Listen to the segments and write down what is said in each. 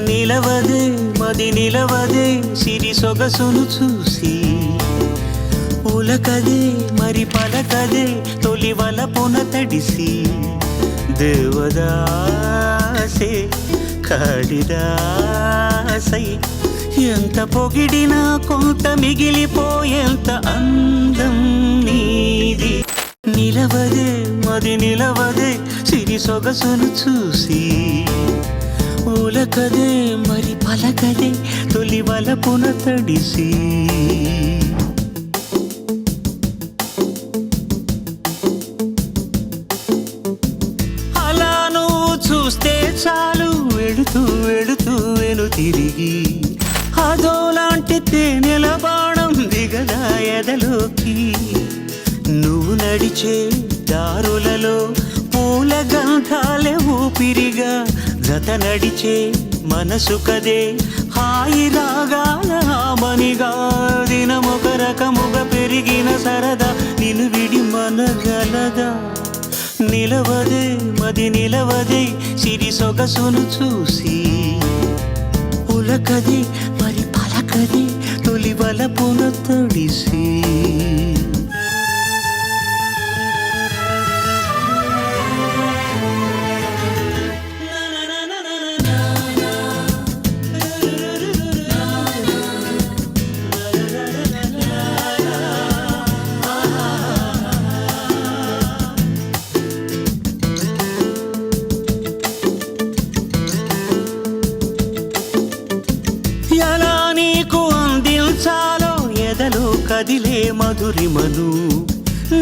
నిలవదే మది నిలవదే సిరి సొగసును చూసి ఉలకదే మరి పలకదే తొలి వలపున తడిసి దేవదాసే కాళిదాసై ఎంత పొగిడినా కొంత మిగిలిపోయేంత అందం నీది నిలవదే మది నిలవదే సిరి సొగసును చూసి ఉలకదే మరి పలకదే తొలి వలపున తడిసి అలా నువ్వు చూస్తే చాలు వెళుతూ వెళుతూ వెను తిరిగి అదోలాంటి తేనెల బాణం దిగదా ఎదలోకి నువ్వు నడిచే దారులలో పూల గంధాలే ఊపిరిగా జత నడిచే మనసు కదే హాయి రాగాల హామనిగా దినమొక రకముగా పెరిగిన సరదా నిన్ను విడి మనగలదా నిలవదే మది నిలవదే సిరి సొగసును చూసి ఉలకదే మరి పలకదే తొలి వలపున తడిసి ఎలా నీకు అందించాలో ఎదలో కదిలే మధురిమను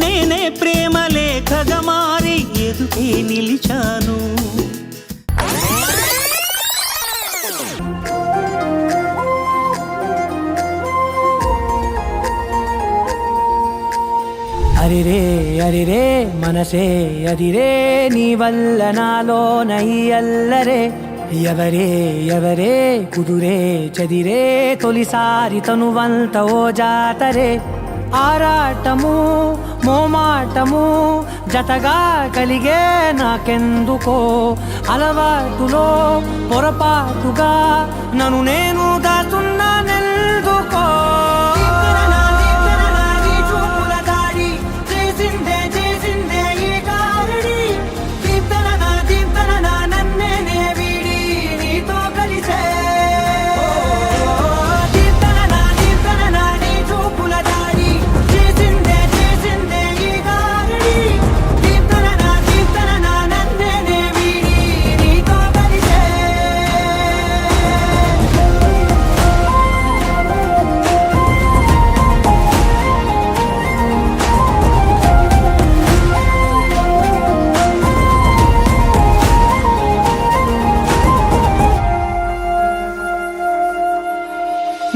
నేనే ప్రేమ లేఖగా మారి ఎదుటే నిలిచాను అరిరే అరిరే మనసే అదిరే నీ వల్ల నాలో నయ్యల్లరే ఎవరే ఎవరే కుదురే చదిరే తొలిసారి తనువంత ఓ జాతరే ఆరాటము మోమాటము జతగా కలిగే నాకెందుకో అలవాటులో పొరపాటుగా నన్ను నేను దాచున్నానెందుకో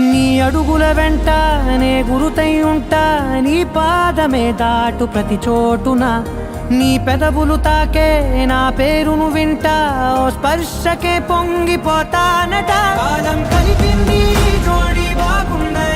నీ అడుగుల వెంట నే గురుతై ఉంటా నీ పాదమే దాటు ప్రతి చోటున నీ పెదవులు తాకే నా పేరును వింటా ఓ స్పర్శకే పొంగిపోతానట కాలం కలిపింది జోడి బాగుండే